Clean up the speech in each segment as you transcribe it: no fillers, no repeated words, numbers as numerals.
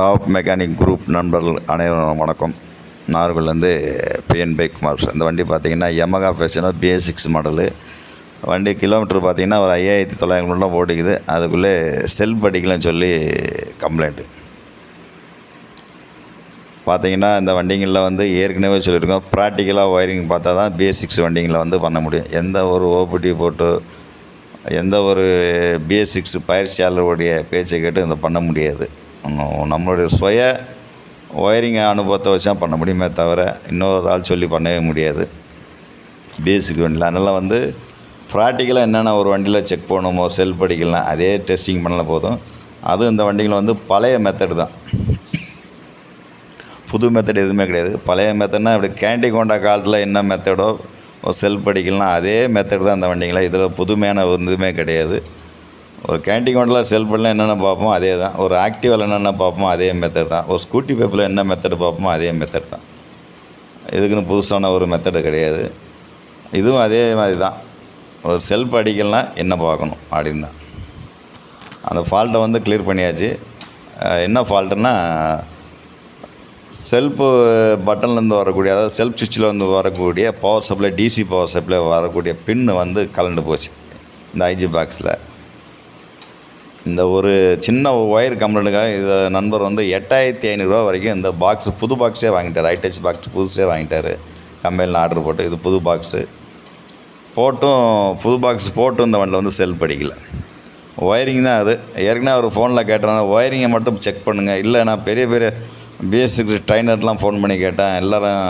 Top mechanic group நண்பர்கள் அனைவரும் வணக்கம். நாகர்கோவிலேருந்து பிஎன் பைக் குமார். இந்த வண்டி பார்த்திங்கன்னா Yamaha ஃபேஷனோ bs6 மாடலு. வண்டி கிலோமீட்டர் பார்த்திங்கன்னா ஒரு 5900 கிலோமீட்டர் ஓடிக்குது. அதுக்குள்ளே செல்ஃப் அடிக்கலன்னு சொல்லி கம்ப்ளைண்ட்டு. பார்த்திங்கன்னா இந்த வண்டிங்களில் வந்து ஏற்கனவே சொல்லியிருக்கோம், ப்ராக்டிக்கலாக ஒயரிங் பார்த்தா தான் bs6 வண்டிங்களில் வந்து பண்ண முடியும். எந்த ஒரு ஓபிடி போட்டு எந்த ஒரு bs6 பயிற்சியாளருடைய பேச்சை கேட்டு இதை பண்ண முடியாது. நம்மளுடைய சுய ஒயரிங் அனுபவத்தை வச்சு தான் பண்ண முடியுமே தவிர இன்னொரு ஆள் சொல்லி பண்ணவே முடியாது பேசிக் வண்டியில். அதனால் வந்து ப்ராக்டிக்கலாக என்னென்ன ஒரு வண்டியில் செக் பண்ணணுமோ செல்ஃப் அடிக்கலாம், அதே டெஸ்டிங் பண்ணால் போதும். அதுவும் இந்த வண்டிகள் வந்து பழைய மெத்தடு தான், புது மெத்தட் எதுவுமே கிடையாது. பழைய மெத்தட்னா இப்படி கேண்டி கொண்ட காலத்தில் என்ன மெத்தடோ செல்ஃப் அடிக்கலாம், அதே மெத்தட் தான் இந்த வண்டிகளை. இதில் புதுமையான எதுவுமே கிடையாது. ஒரு கேண்டி கொண்டில் செல்ஃபில் என்னென்ன பார்ப்போம் அதே தான், ஒரு ஆக்டிவாவில் என்னென்ன பார்ப்போம் அதே மெத்தட் தான், ஒரு ஸ்கூட்டி பைப்பில் என்ன மெத்தடு பார்ப்போமோ அதே மெத்தட் தான். இதுக்குன்னு புதுசான ஒரு மெத்தடு கிடையாது. இதுவும் அதே மாதிரி தான். ஒரு செல்ஃப் அடிக்கலாம் என்ன பார்க்கணும் அப்படின்னு தான். அந்த ஃபால்ட்டை வந்து கிளியர் பண்ணியாச்சு. என்ன ஃபால்ட்டுன்னா, செல்ஃபு பட்டன்லேருந்து வரக்கூடிய, அதாவது செல்ஃப் சுவிட்சில் வந்து வரக்கூடிய power supply, DC power supply வரக்கூடிய பின்னு வந்து கலண்டு போச்சு இந்த ஐஜி பாக்ஸில். இந்த ஒரு சின்ன ஒயர் கம்ப்ளைண்ட்டுக்காக இதை நண்பர் வந்து 8500 வரைக்கும் இந்த பாக்ஸ், புது பாக்ஸே வாங்கிட்டார். ஐடச் பாக்ஸ் புதுசே வாங்கிட்டார். கம்பெனியில் ஆர்டர் போட்டு இது புது பாக்ஸு போட்டும், புது பாக்ஸ் போட்டும் இந்த வண்டியில் வந்து செல்ஃப் அடிக்கல. ஒயரிங் தான் அது. ஏற்கனவே ஒரு ஃபோனில் கேட்டாங்க, ஒயரிங்கை மட்டும் செக் பண்ணுங்கள். இல்லை நான் பெரிய பெரிய bs6 ட்ரைனர்லாம் ஃபோன் பண்ணி கேட்டேன். எல்லோரும்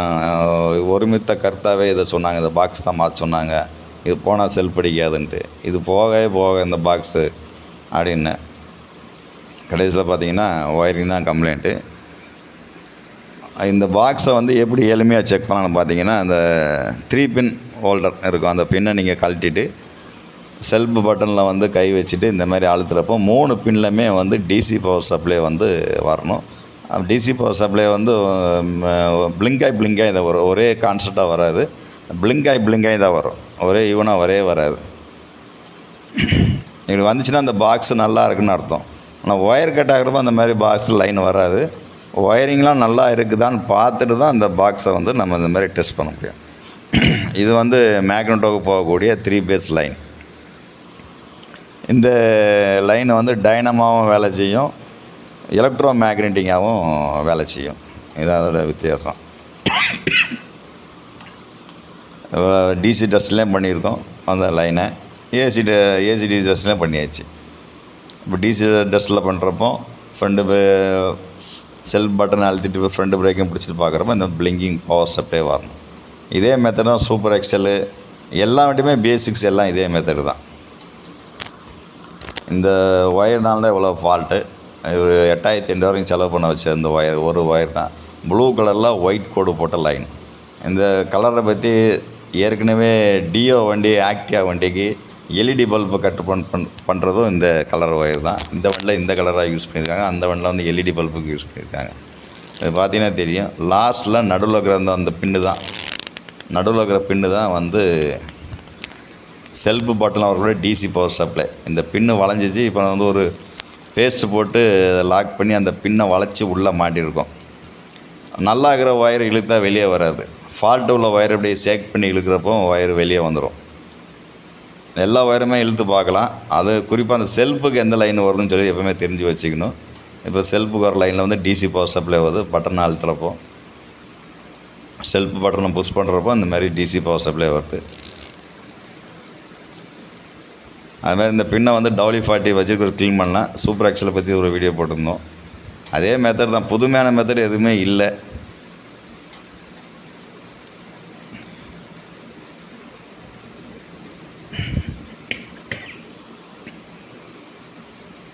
ஒருமித்த கருத்தாகவே இதை சொன்னாங்க, இந்த பாக்ஸ் தான் மாற்ற சொன்னாங்க, இது போனால் செல்ஃப் அடிக்காதுன்ட்டு. இது போக இந்த பாக்ஸு அப்படின்னு கடைசியில் பார்த்தீங்கன்னா ஒயரிங் தான் கம்ப்ளைண்ட்டு. இந்த பாக்ஸை வந்து எப்படி எளிமையாக செக் பண்ணலான்னு பார்த்தீங்கன்னா, அந்த 3 பின் ஹோல்டர் இருக்கும், அந்த பின்னை நீங்கள் கழட்டிட்டு செல்ஃப் பட்டனில் வந்து கை வச்சுட்டு இந்த மாதிரி அழுத்துறப்போ 3 பின்லையுமே வந்து டிசி பவர் சப்ளை வந்து வரணும். டிசி பவர் சப்ளை வந்து பிளிங்காய் தான் வரும், ஒரே கான்செப்டாக வராது. பிளிங்காய் தான் வரும், ஒரே ஈவனாக வராது. இப்படி வந்துச்சுன்னா அந்த பாக்ஸு நல்லா இருக்குன்னு அர்த்தம். ஆனால் ஒயர் கட் ஆகிறப்போ அந்த மாதிரி பாக்ஸ் லைன் வராது. ஒயரிங்லாம் நல்லா இருக்குதான்னு பார்த்துட்டு தான் அந்த பாக்ஸை வந்து நம்ம இந்த மாதிரி டெஸ்ட் பண்ண முடியும். இது வந்து மேக்னெட்டோவுக்கு போகக்கூடிய 3 பேஸ் லைன். இந்த லைன் வந்து டைனமாவும் வேலை செய்யும், எலக்ட்ரோ மேக்னெட்டிக்காகவும் வேலை செய்யும். இது அதோட வித்தியாசம். டிசி டெஸ்ட்லேயும் பண்ணியிருக்கோம் அந்த லைனை, ஏசி டிசி டெஸ்ட்லேயும் பண்ணியாச்சு. இப்போ டிசி டெஸ்ட்டில் பண்ணுறப்போ ஃப்ரண்ட் செல்ஃப் பட்டன் அழுத்திட்டு ஃப்ரண்ட் பிரேக்கையும் பிடிச்சிட்டு பார்க்குறப்போ இந்த பிளிங்கிங் பவர் சப்ளை வரணும். இதே மெத்தட் தான் சூப்பர் எக்ஸலு எல்லா வண்டியுமே bs6 எல்லாம் இதே மெத்தடு தான். இந்த ஒயர்னால தான் இவ்வளோ ஃபால்ட்டு. ஒரு 8500 வரைக்கும் செலவு பண்ண வச்ச இந்த ஒரு ஒயர் தான் ப்ளூ கலரில் ஒயிட் கோடு போட்ட லைன். இந்த கலரை பற்றி ஏற்கனவே டியோ வண்டி, ஆக்டிவா வண்டிக்கு எல்இடி பல்பு கட்டு பண்ணுறதும் இந்த கலர் ஒயர் தான். இந்த வண்டியில் இந்த கலராக யூஸ் பண்ணியிருக்காங்க, அந்த வண்டியில் வந்து எல்இடி பல்புக்கு யூஸ் பண்ணியிருக்காங்க. இது பார்த்தீங்கன்னா தெரியும். லாஸ்ட்டில் நடுவில் இருக்கிற அந்த பின்னு தான், நடுவில் இருக்கிற பின்னு தான் வந்து செல்ஃப் பட்டனில் வரக்கூடிய டிசி பவர் சப்ளை. இந்த பின்னு வளைஞ்சிச்சு. இப்போ வந்து ஒரு பேஸ்ட்டு போட்டு லாக் பண்ணி அந்த பின்னை வளைச்சி உள்ளே மாட்டியிருக்கோம். நல்லா இருக்கிற ஒயர் இழுத்தா வெளியே வராது. ஃபால்ட்டு உள்ள ஒயர் அப்படியே ஷேக் பண்ணி இழுக்கிறப்போ ஒயர் வெளியே வந்துடும். எல்லா ஒயருமே இழுத்து பார்க்கலாம். அது குறிப்பாக அந்த செல்ஃபுக்கு எந்த லைன் வருதுன்னு சொல்லி எப்போவுமே தெரிஞ்சு வச்சுக்கணும். இப்போ செல்ஃபுக்கு வர லைனில் வந்து டிசி பவர் சப்ளை வருது. பட்டனை அழுத்துறப்போ, செல்ஃப் பட்டனை புஷ் பண்ணுறப்போ இந்த மாதிரி டிசி பவர் சப்ளை வருது. அதுமாதிரி இந்த பின்னை வந்து WD-40 வச்சுருக்க க்ளீன் பண்ணலாம். சூப்பர் எக்ஸலை பற்றி ஒரு வீடியோ போட்டிருந்தோம். அதே மெத்தட் தான், புதுமையான மெத்தட் எதுவுமே இல்லை.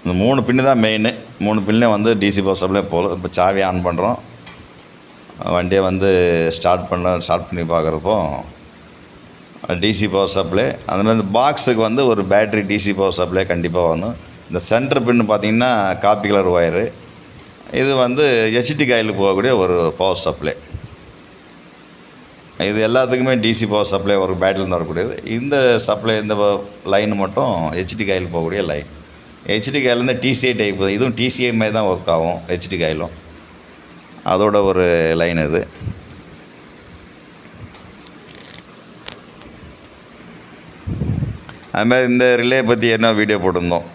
இந்த 3 பின்னு தான் மெயின். 3 பின்லேயும் வந்து டிசி பவர் சப்ளை போகல. இப்போ சாவி ஆன் பண்ணுறோம், வண்டியை வந்து ஸ்டார்ட் பண்ணி பார்க்குறப்போ டிசி பவர் சப்ளை. அந்த மாதிரி இந்த பாக்ஸுக்கு வந்து ஒரு பேட்ரி டிசி பவர் சப்ளை கண்டிப்பாக வரணும். இந்த சென்டர் பின்னு பார்த்திங்கன்னா காப்பி கலர் ஒயரு. இது வந்து ஹெச்டி காயிலுக்கு போகக்கூடிய ஒரு பவர் சப்ளை. இது எல்லாத்துக்குமே டிசி பவர் சப்ளை ஒரு பேட்டரிலேருந்து வரக்கூடியது. இந்த சப்ளை, இந்த லைன் மட்டும் ஹெச்டி காயில் போகக்கூடிய லைன். ஹெச்டி காயிலேருந்து டிசிஐ டைப், இதுவும் டிசிஐ மாதிரி தான் ஒர்க் ஆகும் ஹெச்டி காயிலும். அதோட ஒரு லைன் இது. அதுமாதிரி இந்த ரிலே பற்றி என்ன வீடியோ போட்டிருந்தோம்.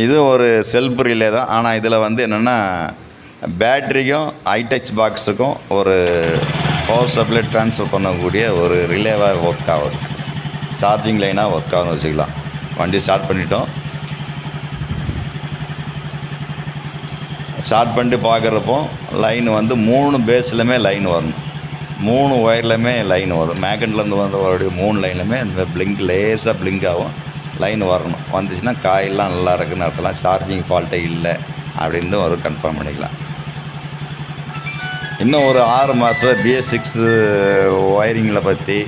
இது ஒரு செல்ஃப் ரிலே தான். ஆனால் இதில் வந்து என்னென்னா பேட்ரிக்கும் ஐடச் பாக்ஸுக்கும் ஒரு பவர் சப்ளை ட்ரான்ஸ்ஃபர் பண்ணக்கூடிய ஒரு ரிலேவாக ஒர்க் ஆகுது. சார்ஜிங் லைனாக ஒர்க் ஆகுதுன்னு வச்சுக்கலாம். வண்டி ஸ்டார்ட் பண்ணிட்டோம். ஸ்டார்ட் பண்ணிட்டு பார்க்குறப்போ லைன் வந்து 3 பேஸ்லையுமே லைன் வரணும். 3 ஒயர்லையுமே லைன் வரும். மேக்னெட்லேருந்து வந்து வரக்கூடிய 3 லைன்லையுமே இந்த பிளிங்க் லேஸாக பிளிங்க் ஆகும். லைன் வரணும். வந்துச்சுன்னா காயெல்லாம் நல்லா இருக்குன்னு அர்த்தம். சார்ஜிங் ஃபால்ட்டே இல்லை அப்படின்னு ஒரு கன்ஃபார்ம் பண்ணிக்கலாம். இன்னும் ஒரு 6 மாதம் bs6 ஒயரிங்கில் பற்றி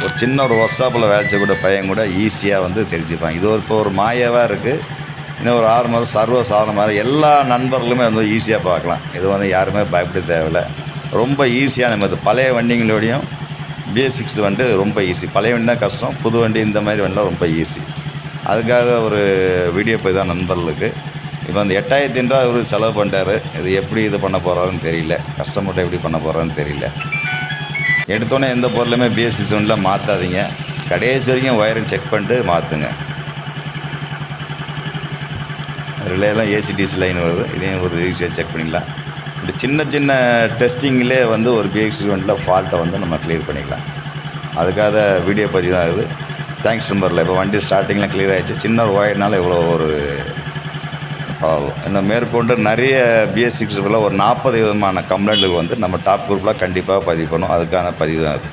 ஒரு சின்ன ஒரு ஒர்க் ஷாப்பில் வேலை செய்யக்கூடிய பையன் கூட ஈஸியாக வந்து தெரிஞ்சுப்பான். இது இப்போ ஒரு மாயாவாக இருக்குது. இன்னும் ஒரு 6 மாதம் சர்வசாதாரணமாக எல்லா நண்பர்களுமே வந்து ஈஸியாக பார்க்கலாம். இது வந்து யாருமே பயப்பட தேவையில்லை. ரொம்ப ஈஸியான மெத்தட். பழைய வண்டிங்களோடையும் bs6 வந்துட்டு ரொம்ப ஈஸி. பழைய வண்டி தான் கஷ்டம், புது வண்டி இந்த மாதிரி வண்டிலாம் ரொம்ப ஈஸி. அதுக்காக ஒரு வீடியோ போய் தான் நண்பர்களுக்கு. இப்போ அந்த 8000 ரூபா அவர் செலவு பண்ணிட்டார். இது எப்படி இது பண்ண போகிறாருன்னு தெரியல. கஸ்டமர்கிட்ட எப்படி பண்ண போகிறாருன்னு தெரியல. எடுத்தோன்னே எந்த பொருளுமே bs6 வண்டியில் மாற்றாதீங்க. கடைசி வரைக்கும் ஒயரிங் செக் பண்ணிட்டு மாற்றுங்க. ரிலேலாம் ஏசிடிசி லைன் வருது. இதையும் ஒரு ஈஸியாக செக் பண்ணிக்கலாம். இப்படி சின்ன சின்ன டெஸ்டிங்கிலே வந்து ஒரு bs6 வண்டியில் ஃபால்ட்டை வந்து நம்ம கிளியர் பண்ணிக்கலாம். அதுக்காக வீடியோ பதிவு தான் இது. தேங்க்ஸ் நம்பரில். இப்போ வண்டி ஸ்டார்டிங்கில் கிளியர் ஆகிடுச்சு. சின்ன ஒரு ஒயர்னால இவ்வளோ ஒரு ப்ராப்ளம். இன்னும் மேற்கொண்டு நிறைய bs6 ஒரு 40 விதமான கம்ப்ளைண்ட்டுகள் வந்து நம்ம டாப் குரூப்பில் கண்டிப்பாக பதிவு பண்ணும். அதுக்கான பதிவு தான் அது.